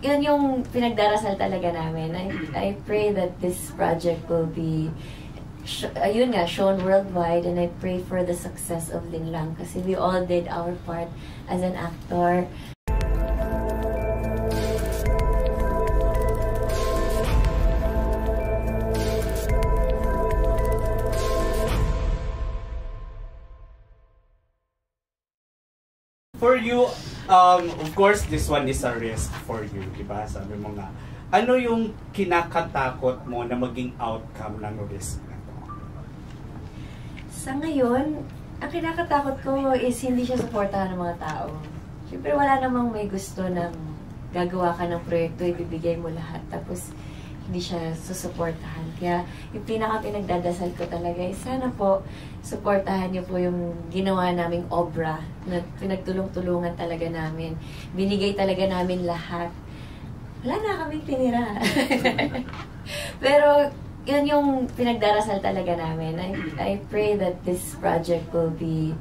yun yung pinagdarasal talaga namin. I pray that this project will be ayun nga, shown worldwide, and I pray for the success of Linlang kasi we all did our part as an actor. For you, of course, this one is a risk for you, di ba? Sabi mo nga, ano yung kinakatakot mo na maging outcome ng risk na to? Sa ngayon, ang kinakatakot ko is hindi siya suportahan ng mga tao. Siyempre, wala namang may gusto ng gagawa ka ng proyekto, ibibigay mo lahat, tapos hindi siya susuportahan. Kaya yung pinaka-pinagdadasal ko talaga is sana po suportahan niyo po yung ginawa naming obra na pinagtulong-tulungan talaga namin. Binigay talaga namin lahat. Wala na kaming tinira. Pero yun yung pinagdarasal talaga namin. I pray that this project will be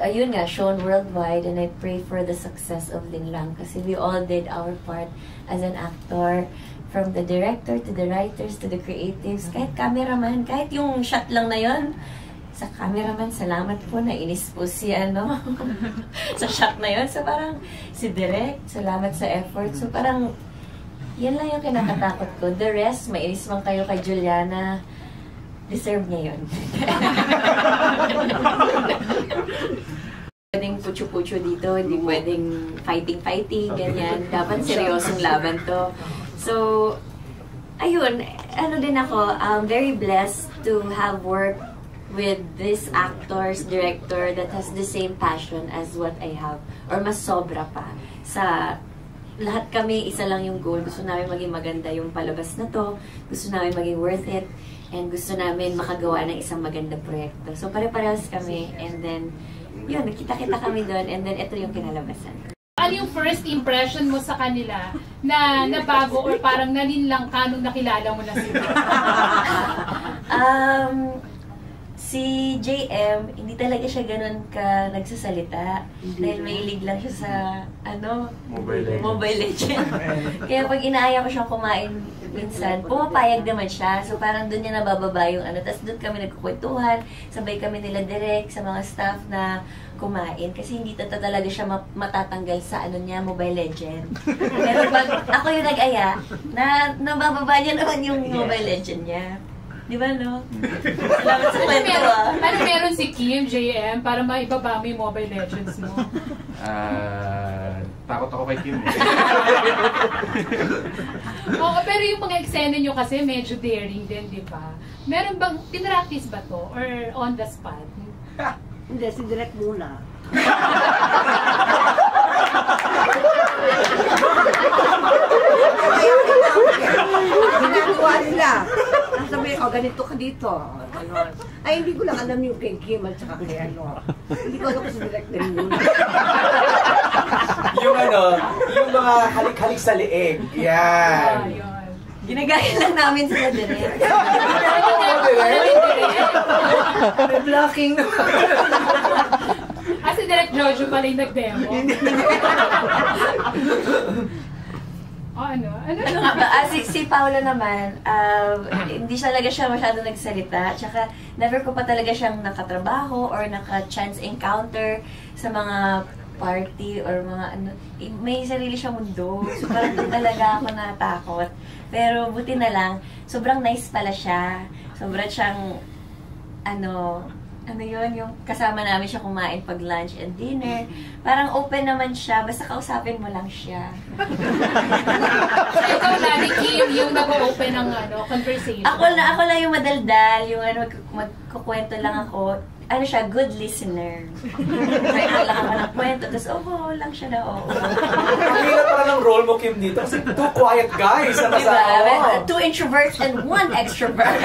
ayun nga, shown worldwide, and I pray for the success of Linlang kasi we all did our part as an actor. From the director, to the writers, to the creatives, kahit cameraman, kahit yung shot lang na yon. Sa cameraman, salamat po, nainis po si sa shot na yon. So parang, si Direk, salamat sa effort. So parang, yan lang yung kinakatakot ko. The rest, mainis man kayo kay Juliana, deserve niya yun. Pwedeng pucho-pucho dito, hindi pwedeng fighting-fighting, ganyan. Dapat seryosong laban to. So, ayun, ano din ako, I'm very blessed to have worked with this actors, director that has the same passion as what I have, or mas sobra pa. Sa lahat kami, isa lang yung goal. Gusto namin maging maganda yung palabas na to, gusto namin maging worth it, and gusto namin makagawa ng isang magandang proyekto. So, pare-parehas kami, and then, yun, nakita-kita kami doon, and then ito yung kinalabasan. Ano yung first impression mo sa kanila na nabago or parang nalinlang ka nung nakilala mo na sila? Si JM, hindi talaga siya ganun ka nagsasalita. Dahil mahilig lang siya sa, Mobile Legends. Kaya pag inaaya ko siyang kumain minsan, pumapayag naman siya. So parang doon niya nabababa yung Tapos doon kami nagkukwentuhan, sabay kami nila direct sa mga staff na kumain. Kasi hindi talaga siya matatanggal sa Mobile Legends. Pero pag ako yung nag-aya, nabababa niya naman yung Mobile Legends niya. Di ba, no? Salamat sa kwento, Ano meron si Kim, JM, para maibaba mo yung Mobile Legends mo? Takot ako kay Kim. Oo, pero yung mga eksena nyo kasi medyo daring din, di ba? Meron bang, pinractice ba to? Or on the spot? Hindi, si Direk muna. Ginagawa nila. Sabi, ganito ka dito. Ay, hindi ko lang alam yung kay Kim at saka kay Hindi ko alam kung si Direk din yun. Yung mga halik-halik sa leeg. Yan. Ginagaya lang namin sila direct. May blocking naman. Si Direk Jojo pala yung nag-demo. Ano nga ba? Si Paolo naman, hindi talaga siya masyado nagsalita. Tsaka never ko pa talaga siyang nakatrabaho or naka-chance encounter sa mga party or mga may sarili siyang mundo. So parang doon talaga ako natakot. Pero buti na lang, sobrang nice pala siya. Sobrang siyang, yung kasama namin siya kumain pag lunch and dinner. Parang open naman siya, basta kausapin mo lang siya. So ikaw lagi, Kim, yung nag-open ng conversation? Ako lang yung madaldal, yung magkukwento lang ako. Good listener. Kwento lang ako ng kwento, tapos lang siya na Ang hirap pala ng role mo, Kim, dito. Kasi two quiet guys na kasama. Two introverts and one extrovert.